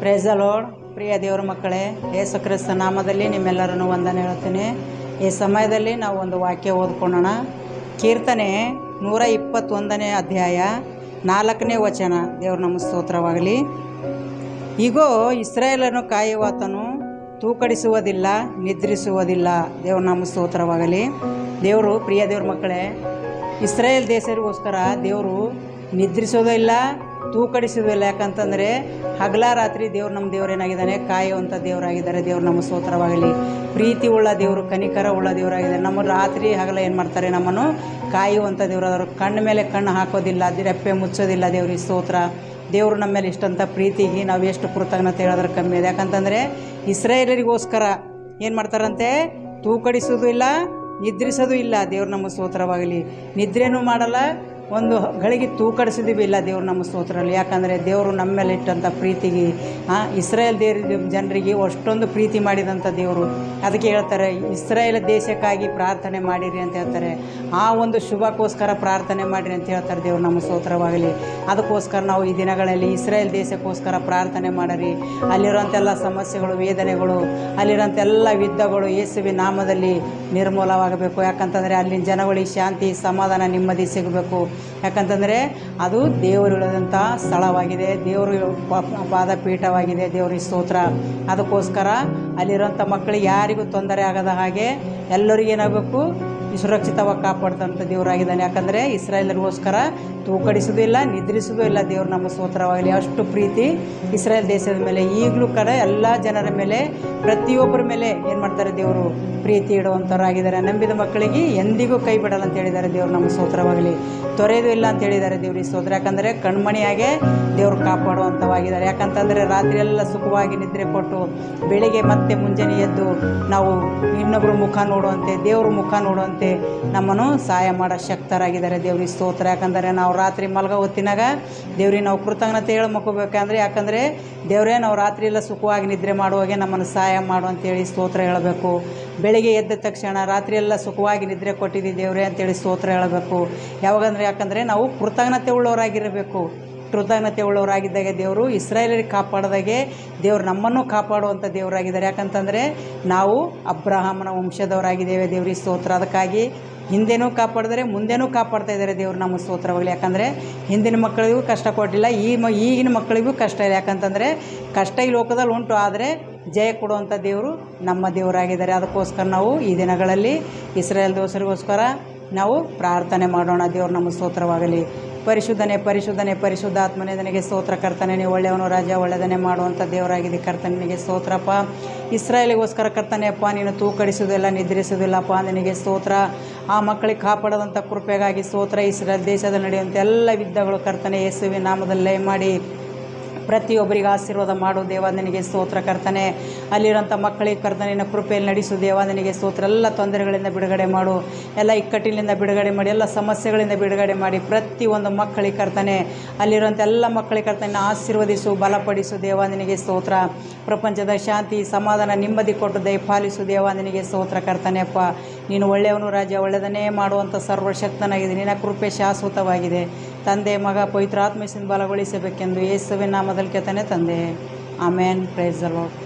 Praise the lord. ಪ್ರಿಯ ದೇವರ ಮಕ್ಕಳೇ, ಯೇಸು ಕ್ರಿಸ್ತ ನಾಮದಲ್ಲಿ ನಿಮ್ಮೆಲ್ಲರನ್ನು ವಂದನೆ ಹೇಳ್ತೀನಿ. ಈ ಸಮಯದಲ್ಲಿ ನಾವು ಒಂದು ವಾಕ್ಯ ಓದ್ಕೊಳ್ಳೋಣ. ಕೀರ್ತನೆ 121ನೇ ಅಧ್ಯಾಯ 4ನೇ ವಚನ. ದೇವ್ರ ನಮ್ಮ ಸ್ತೋತ್ರವಾಗಲಿ. ಈಗೋ ಇಸ್ರಾಯೇಲನ್ನು ಕಾಯುವಾತನು ತೂಕಡಿಸುವುದಿಲ್ಲ, ನಿದ್ರಿಸುವುದಿಲ್ಲ. ದೇವ್ರ ನಮ್ಮ ಸ್ತೋತ್ರವಾಗಲಿ. ದೇವರು, ಪ್ರಿಯ ದೇವ್ರ ಮಕ್ಕಳೇ, ಇಸ್ರಾಯೇಲ್ ದೇಶರಿಗೋಸ್ಕರ ದೇವರು ನಿದ್ರಿಸೋದಿಲ್ಲ, ತೂಕಡಿಸೋದಿಲ್ಲ. ಯಾಕಂತಂದರೆ ಹಗಲ ರಾತ್ರಿ ದೇವ್ರು ನಮ್ಮ ದೇವರೇನಾಗಿದ್ದಾನೆ, ಕಾಯುವಂಥ ದೇವರಾಗಿದ್ದಾರೆ. ದೇವ್ರು ನಮ್ಮ ಸ್ತೋತ್ರವಾಗಲಿ. ಪ್ರೀತಿ ಉಳ್ಳ ದೇವರು, ಕನಿಕರ ಉಳ್ಳ ದೇವರಾಗಿದ್ದಾರೆ. ನಮ್ಮ ರಾತ್ರಿ ಹಗಲ ಏನು ಮಾಡ್ತಾರೆ, ನಮ್ಮನ್ನು ಕಾಯುವಂಥ ದೇವರಾದರು. ಕಣ್ಣ ಮೇಲೆ ಕಣ್ಣು ಹಾಕೋದಿಲ್ಲ, ರೆಪ್ಪೆ ಮುಚ್ಚೋದಿಲ್ಲ. ದೇವ್ರಿಗೆ ಸ್ತೋತ್ರ. ದೇವರು ನಮ್ಮ ಮೇಲೆ ಇಷ್ಟಂಥ ಪ್ರೀತಿಗೆ ನಾವು ಎಷ್ಟು ಕೃತಜ್ಞತೆ ಹೇಳಿದ್ರೆ ಕಮ್ಮಿ ಇದೆ. ಯಾಕಂತಂದರೆ ಇಸ್ರಾಯೇಲರಿಗೋಸ್ಕರ ಏನು ಮಾಡ್ತಾರಂತೆ, ತೂಕಡಿಸೋದು ಇಲ್ಲ, ನಿದ್ರಿಸೋದು ಇಲ್ಲ. ದೇವ್ರು ನಮ್ಮ ಸ್ತೋತ್ರವಾಗಲಿ. ನಿದ್ರೇನೂ ಮಾಡಲ್ಲ, ಒಂದು ಗಳಿಗೆ ತೂಕಡಿಸಿದೀವಿ ಇಲ್ಲ. ದೇವ್ರು ನಮ್ಮ ಸ್ತೋತ್ರದಲ್ಲಿ. ಯಾಕಂದರೆ ದೇವರು ನಮ್ಮ ಮೇಲೆ ಇಟ್ಟಂಥ ಪ್ರೀತಿಗೆ, ಇಸ್ರಾಯೇಲ್ ಜನರಿಗೆ ಅಷ್ಟೊಂದು ಪ್ರೀತಿ ಮಾಡಿದಂಥ ದೇವರು. ಅದಕ್ಕೆ ಹೇಳ್ತಾರೆ, ಇಸ್ರಾಯೇಲ್ ದೇಶಕ್ಕಾಗಿ ಪ್ರಾರ್ಥನೆ ಮಾಡಿರಿ ಅಂತ ಹೇಳ್ತಾರೆ. ಆ ಒಂದು ಶುಭಕ್ಕೋಸ್ಕರ ಪ್ರಾರ್ಥನೆ ಮಾಡಿರಿ ಅಂತ ಹೇಳ್ತಾರೆ. ದೇವ್ರು ನಮ್ಮ ಸ್ತೋತ್ರವಾಗಲಿ. ಅದಕ್ಕೋಸ್ಕರ ನಾವು ಈ ದಿನಗಳಲ್ಲಿ ಇಸ್ರಾಯೇಲ್ ದೇಶಕ್ಕೋಸ್ಕರ ಪ್ರಾರ್ಥನೆ ಮಾಡಿರಿ. ಅಲ್ಲಿರೋಂಥೆಲ್ಲ ಸಮಸ್ಯೆಗಳು, ವೇದನೆಗಳು, ಅಲ್ಲಿರೋಂಥ ಎಲ್ಲ ಯುದ್ಧಗಳು ಯೇಸುವಿನ ನಾಮದಲ್ಲಿ ನಿರ್ಮೂಲವಾಗಬೇಕು. ಯಾಕಂತಂದರೆ ಅಲ್ಲಿನ ಜನಗಳಿಗೆ ಶಾಂತಿ, ಸಮಾಧಾನ, ನೆಮ್ಮದಿ ಸಿಗಬೇಕು. ಯಾಕಂತಂದರೆ ಅದು ದೇವರಿಳಿದಂಥ ಸ್ಥಳವಾಗಿದೆ, ದೇವರು ಪಾದಪೀಠವಾಗಿದೆ. ದೇವರಿಗೆ ಸ್ತೋತ್ರ. ಅದಕ್ಕೋಸ್ಕರ ಅಲ್ಲಿರೋಂಥ ಮಕ್ಕಳಿಗೆ ಯಾರಿಗೂ ತೊಂದರೆ ಆಗದ ಹಾಗೆ ಎಲ್ಲರಿಗೂ ಏನಾಗಬೇಕು, ಸುರಕ್ಷಿತವಾಗಿ ಕಾಪಾಡ್ತಂಥ ದೇವರಾಗಿದ್ದಾನೆ. ಯಾಕಂದರೆ ಇಸ್ರಾಯೇಲರಿಗೋಸ್ಕರ ತೂಕಡಿಸೋದು ಇಲ್ಲ, ನಿದ್ರಿಸೋದು ಇಲ್ಲ. ದೇವ್ರು ನಮ್ಮ ಸ್ತೋತ್ರವಾಗಲಿ. ಅಷ್ಟು ಪ್ರೀತಿ ಇಸ್ರಾಯೇಲ್ ದೇಶದ ಮೇಲೆ ಈಗಲೂ ಎಲ್ಲ ಜನರ ಮೇಲೆ, ಪ್ರತಿಯೊಬ್ಬರ ಮೇಲೆ ಏನು ಮಾಡ್ತಾರೆ, ದೇವರು ಪ್ರೀತಿ ಇಡುವಂಥವ್ರಾಗಿದ್ದಾರೆ. ನಂಬಿದ ಮಕ್ಕಳಿಗೆ ಎಂದಿಗೂ ಕೈ ಬಿಡಲ್ಲ ಅಂತ ಹೇಳಿದ್ದಾರೆ. ದೇವ್ರು ನಮ್ಮ ಸ್ತೋತ್ರವಾಗಲಿ. ತೊರೆಯೋದು ಇಲ್ಲ ಅಂತ ಹೇಳಿದ್ದಾರೆ. ದೇವ್ರಿಗೆ ಸ್ತೋತ್ರ. ಯಾಕಂದರೆ ಕಣ್ಮಣಿಯಾಗೆ ದೇವರು ಕಾಪಾಡುವಂಥವಾಗಿದ್ದಾರೆ. ಯಾಕಂತಂದರೆ ರಾತ್ರಿ ಎಲ್ಲ ಸುಖವಾಗಿ ನಿದ್ರೆ ಕೊಟ್ಟು ಬೆಳಿಗ್ಗೆ ಮತ್ತೆ ಮುಂಜಾನೆ ಎದ್ದು ನಾವು ಇನ್ನೊಬ್ಬರ ಮುಖ ನೋಡುವಂತೆ, ದೇವ್ರ ಮುಖ ನೋಡುವಂತೆ ನಮ್ಮನ್ನು ಸಹಾಯ ಮಾಡೋ ಶಕ್ತರಾಗಿದ್ದಾರೆ. ದೇವ್ರಿಗೆ ಸ್ತೋತ್ರ. ಯಾಕಂದರೆ ನಾವು ರಾತ್ರಿ ಮಲಗೋ ಹೊತ್ತಿನಾಗ ದೇವ್ರಿಗೆ ನಾವು ಕೃತಜ್ಞತೆ ಹೇಳಿ ಮಕ್ಕೋಬೇಕಂದ್ರೆ, ಯಾಕಂದರೆ ದೇವರೇ ನಾವು ರಾತ್ರಿ ಎಲ್ಲ ಸುಖವಾಗಿ ನಿದ್ರೆ ಮಾಡುವಾಗೆ ನಮ್ಮನ್ನು ಸಹಾಯ ಮಾಡು ಅಂತೇಳಿ ಸ್ತೋತ್ರ ಹೇಳಬೇಕು. ಬೆಳಿಗ್ಗೆ ಎದ್ದ ತಕ್ಷಣ ರಾತ್ರಿ ಎಲ್ಲ ಸುಖವಾಗಿ ನಿದ್ರೆ ಕೊಟ್ಟಿದ್ದೀವಿ ದೇವರೇ ಅಂತೇಳಿ ಸ್ತೋತ್ರ ಹೇಳಬೇಕು. ಯಾಕಂದರೆ ನಾವು ಕೃತಜ್ಞತೆ ಉಳ್ಳವರಾಗಿರಬೇಕು. ಕೃತಜ್ಞತೆ ಉಳ್ಳವರಾಗಿದ್ದಾಗ ದೇವರು ಇಸ್ರಾಯೇಲರಿಗೆ ಕಾಪಾಡಿದಾಗೆ ದೇವರು ನಮ್ಮನ್ನು ಕಾಪಾಡುವಂಥ ದೇವರಾಗಿದ್ದಾರೆ. ಯಾಕಂತಂದರೆ ನಾವು ಅಬ್ರಹಾಮನ ವಂಶದವರಾಗಿದ್ದೇವೆ. ದೇವ್ರಿಗೆ ಸ್ತೋತ್ರ. ಅದಕ್ಕಾಗಿ ಹಿಂದೆನೂ ಕಾಪಾಡಿದರೆ ಮುಂದೆನೂ ಕಾಪಾಡ್ತಾ ಇದ್ದಾರೆ. ದೇವರು ನಮ್ಮ ಸ್ತೋತ್ರವಾಗಲಿ. ಯಾಕಂದರೆ ಹಿಂದಿನ ಮಕ್ಕಳಿಗೂ ಕಷ್ಟ ಕೊಟ್ಟಿಲ್ಲ, ಈಗಿನ ಮಕ್ಕಳಿಗೂ ಕಷ್ಟ ಇಲ್ಲ. ಯಾಕಂತಂದರೆ ಕಷ್ಟ ಈ ಲೋಕದಲ್ಲಿ ಉಂಟು, ಆದರೆ ಜಯ ಕೊಡುವಂಥ ದೇವರು ನಮ್ಮ ದೇವರಾಗಿದ್ದಾರೆ. ಅದಕ್ಕೋಸ್ಕರ ನಾವು ಈ ದಿನಗಳಲ್ಲಿ ಇಸ್ರಾಯೇಲ್ ದೋಸರಿಗೋಸ್ಕರ ನಾವು ಪ್ರಾರ್ಥನೆ ಮಾಡೋಣ. ದೇವರು ನಮ್ಮ ಸ್ತೋತ್ರವಾಗಲಿ. ಪರಿಶುದ್ಧನೇ, ಪರಿಶುದ್ಧನೇ, ಪರಿಶುದ್ಧಾತ್ಮನೇ, ನನಗೆ ಸ್ತೋತ್ರ. ಕರ್ತನೆ, ನೀವು ಒಳ್ಳೆಯವನು ರಾಜ, ಒಳ್ಳೆಯದನ್ನೇ ಮಾಡುವಂಥ ದೇವರಾಗಿದೆ. ಕರ್ತನೆ, ನಿನಗೆ ಸ್ತೋತ್ರಪ್ಪ. ಇಸ್ರಾಯೇಲಿಗೋಸ್ಕರ ಕರ್ತನೆಯಪ್ಪ, ನೀನು ತೂಕಡಿಸೋದಿಲ್ಲ, ನಿದ್ರಿಸೋದಿಲ್ಲಪ್ಪ. ನಿನಗೆ ಸ್ತೋತ್ರ. ಆ ಮಕ್ಕಳಿಗೆ ಕಾಪಾಡೋದಂಥ ಕೃಪೆಗಾಗಿ ಸ್ತೋತ್ರ. ಇಸ್ರಾಯೇಲ್ ದೇಶದಲ್ಲಿ ನಡೆಯುವಂಥ ಎಲ್ಲ ಯುದ್ಧಗಳು ಕರ್ತನೆ ಯೇಸುವಿನ ನಾಮದಲ್ಲೇ ಮಾಡಿ ಪ್ರತಿಯೊಬ್ಬರಿಗೆ ಆಶೀರ್ವಾದ ಮಾಡು ದೇವ. ನಿನಗೆ ಸ್ತೋತ್ರ. ಕರ್ತನೆ, ಅಲ್ಲಿರೋಂಥ ಮಕ್ಕಳಿಗೆ ಕರ್ತನೆ ನಿನ್ನ ಕೃಪೆಯಲ್ಲಿ ನಡೆಸು ದೇವ. ನಿನಗೆ ಸ್ತೋತ್ರ. ಎಲ್ಲ ತೊಂದರೆಗಳಿಂದ ಬಿಡುಗಡೆ ಮಾಡು, ಎಲ್ಲ ಇಕ್ಕಟ್ಟಿನಿಂದ ಬಿಡುಗಡೆ ಮಾಡಿ, ಎಲ್ಲ ಸಮಸ್ಯೆಗಳಿಂದ ಬಿಡುಗಡೆ ಮಾಡಿ ಪ್ರತಿಯೊಂದು ಮಕ್ಕಳಿಗೆ ಕರ್ತನೆ, ಅಲ್ಲಿರೋಂಥ ಎಲ್ಲ ಮಕ್ಕಳಿಗೆ ಕರ್ತನೆ ಆಶೀರ್ವದಿಸು, ಬಲಪಡಿಸು ದೇವ. ನಿನಗೆ ಸ್ತೋತ್ರ. ಪ್ರಪಂಚದ ಶಾಂತಿ, ಸಮಾಧಾನ, ನೆಮ್ಮದಿ ಕೊಟ್ಟು ದಯಪಾಲಿಸು ದೇವ. ನಿನಗೆ ಸ್ತೋತ್ರ. ಕರ್ತನೆಯಪ್ಪ, ನೀನು ಒಳ್ಳೆಯವನು ರಾಜ, ಒಳ್ಳೆಯದನ್ನೇ ಮಾಡುವಂಥ ಸರ್ವಶಕ್ತನಾಗಿದೆ. ನಿನ್ನ ಕೃಪೆ ಶಾಶ್ವತವಾಗಿದೆ. ತಂದೆ, ಮಗ, ಪವಿತ್ರಾತ್ಮದಿಂದ ಬಲಗೊಳಿಸಬೇಕೆಂದು ಯೇಸುವಿನ ನಾಮದಲ್ಲಿ ಕೇಳ್ತಾನೆ ತಂದೆ. ಆಮೇನ್. Praise the lord.